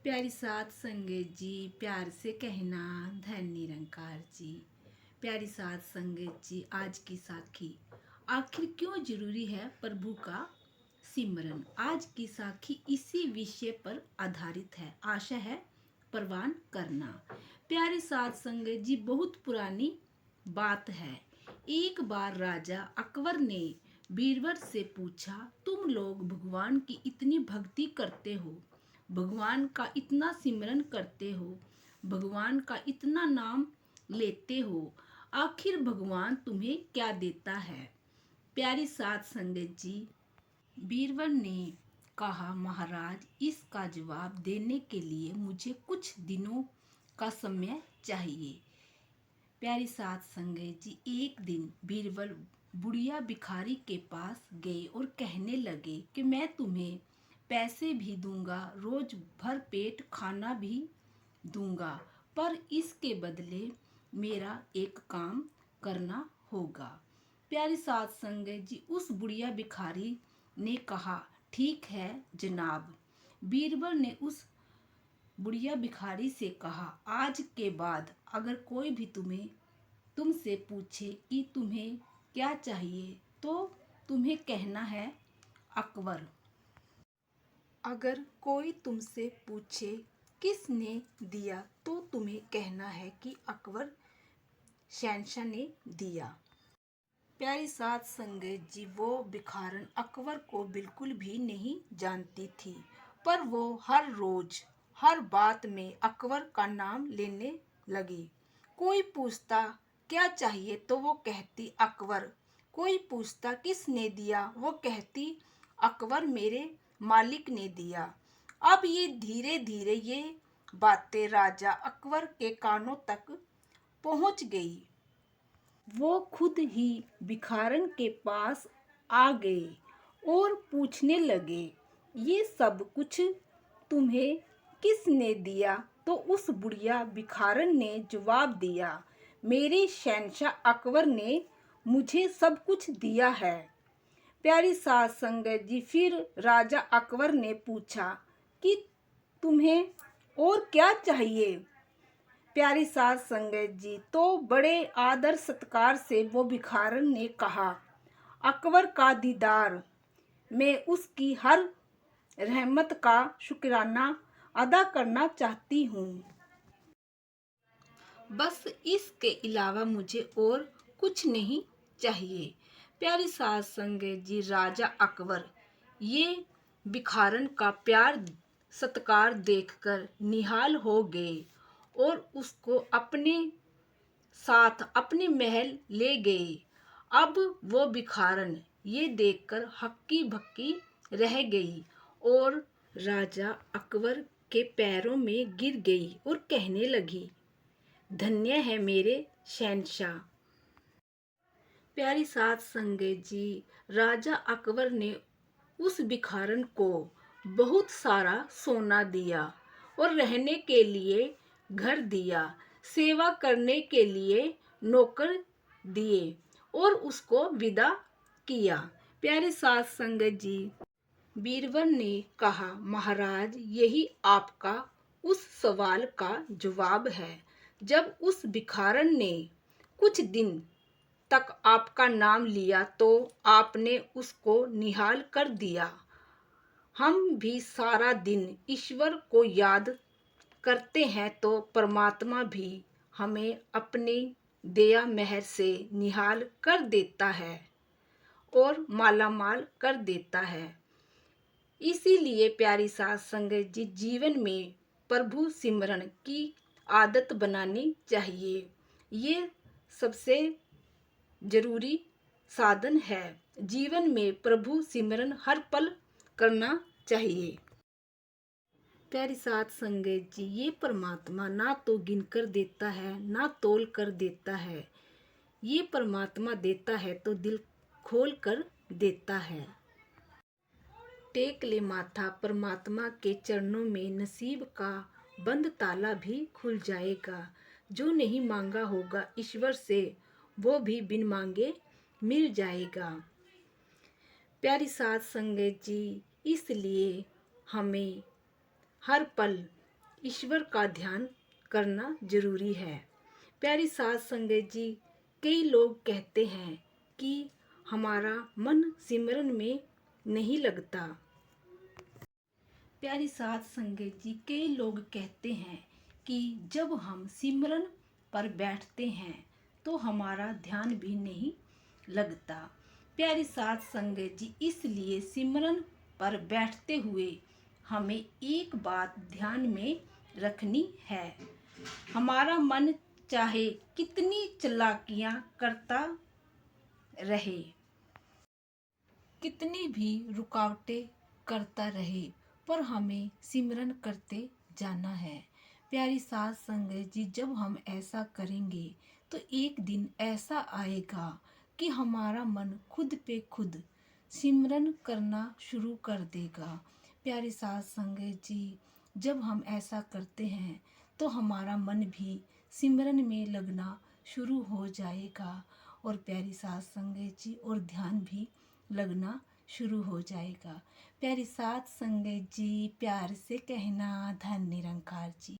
प्यारी साथ संगत जी, प्यार से कहना धन निरंकार जी। प्यारी साथ संगत जी, आज की साखी आखिर क्यों जरूरी है प्रभु का सिमरन। आज की साखी इसी विषय पर आधारित है। आशा है प्रवान करना। प्यारी साथ संगत जी, बहुत पुरानी बात है। एक बार राजा अकबर ने बीरबल से पूछा, तुम लोग भगवान की इतनी भक्ति करते हो, भगवान का इतना सिमरन करते हो, भगवान का इतना नाम लेते हो, आखिर भगवान तुम्हें क्या देता है। प्यारी साथ संगत जी, बीरबल ने कहा, महाराज, इसका जवाब देने के लिए मुझे कुछ दिनों का समय चाहिए। प्यारी साथ संगत जी, एक दिन बीरबल बुढ़िया भिखारी के पास गए और कहने लगे कि मैं तुम्हें पैसे भी दूंगा, रोज भर पेट खाना भी दूंगा, पर इसके बदले मेरा एक काम करना होगा। प्यारी साथ संगत जी, उस बुढ़िया भिखारी ने कहा, ठीक है जनाब। बीरबल ने उस बुढ़िया भिखारी से कहा, आज के बाद अगर कोई भी तुमसे पूछे कि तुम्हें क्या चाहिए तो तुम्हें कहना है अकबर। अगर कोई तुमसे पूछे किसने दिया तो तुम्हें कहना है कि अकबर शहंशाह ने दिया। प्यारी साथ संगत जी, वो भिखारन अकबर को बिल्कुल भी नहीं जानती थी, पर वो हर रोज हर बात में अकबर का नाम लेने लगी। कोई पूछता क्या चाहिए तो वो कहती अकबर, कोई पूछता किसने दिया, वो कहती अकबर मेरे मालिक ने दिया। अब ये धीरे धीरे ये बातें राजा अकबर के कानों तक पहुंच गई। वो खुद ही भिखारन के पास आ गए और पूछने लगे, ये सब कुछ तुम्हें किसने दिया। तो उस बुढ़िया भिखारन ने जवाब दिया, मेरे शहंशाह अकबर ने मुझे सब कुछ दिया है। प्यारी साथ संगत जी, फिर राजा अकबर ने पूछा कि तुम्हें और क्या चाहिए। प्यारी साथ संगत जी, तो बड़े आदर सत्कार से वो भिखारन ने कहा, अकबर का दीदार, मैं उसकी हर रहमत का शुक्राना अदा करना चाहती हूँ, बस इसके अलावा मुझे और कुछ नहीं चाहिए। प्यारी साथ संगत जी, राजा अकबर ये भिखारन का प्यार सत्कार देखकर निहाल हो गए और उसको अपने साथ अपने महल ले गए। अब वो भिखारन ये देखकर हक्की भक्की रह गई और राजा अकबर के पैरों में गिर गई और कहने लगी, धन्य है मेरे शहंशाह। प्यारी साथ संगत जी, राजा अकबर ने उस भिखारन को बहुत सारा सोना दिया और रहने के लिए घर दिया, सेवा करने के लिए नौकर दिए और उसको विदा किया। प्यारे साथ संगत जी, बीरबल ने कहा, महाराज, यही आपका उस सवाल का जवाब है। जब उस भिखारन ने कुछ दिन तक आपका नाम लिया तो आपने उसको निहाल कर दिया। हम भी सारा दिन ईश्वर को याद करते हैं तो परमात्मा भी हमें अपनी दया मेहर से निहाल कर देता है और मालामाल कर देता है। इसीलिए प्यारी साथ संगत जी, जीवन में प्रभु सिमरन की आदत बनानी चाहिए। ये सबसे जरूरी साधन है। जीवन में प्रभु सिमरन हर पल करना चाहिए। प्यारी साथ संगत जी, ये परमात्मा ना तो गिनकर देता है ना तोल कर देता है। ये परमात्मा देता है तो दिल खोल कर देता है। टेक ले माथा परमात्मा के चरणों में, नसीब का बंद ताला भी खुल जाएगा। जो नहीं मांगा होगा ईश्वर से वो भी बिन मांगे मिल जाएगा। प्यारी साथ संगत जी, इसलिए हमें हर पल ईश्वर का ध्यान करना जरूरी है। प्यारी साध संगत जी, कई लोग कहते हैं कि हमारा मन सिमरन में नहीं लगता। प्यारी साध संगत जी, कई लोग कहते हैं कि जब हम सिमरन पर बैठते हैं तो हमारा ध्यान भी नहीं लगता। प्यारी साध संगत जी, इसलिए सिमरन पर बैठते हुए हमें एक बात ध्यान में रखनी है। हमारा मन चाहे कितनी चालाकियां करता रहे, कितनी भी रुकावटें करता रहे, पर हमें सिमरन करते जाना है। प्यारी साध संगत जी, जब हम ऐसा करेंगे तो एक दिन ऐसा आएगा कि हमारा मन खुद पे खुद सिमरन करना शुरू कर देगा। प्यारी साध संगत जी, जब हम ऐसा करते हैं तो हमारा मन भी सिमरन में लगना शुरू हो जाएगा और प्यारी साध संगत जी, और ध्यान भी लगना शुरू हो जाएगा। प्यारी साध संगत जी, प्यार से कहना, धन निरंकार जी।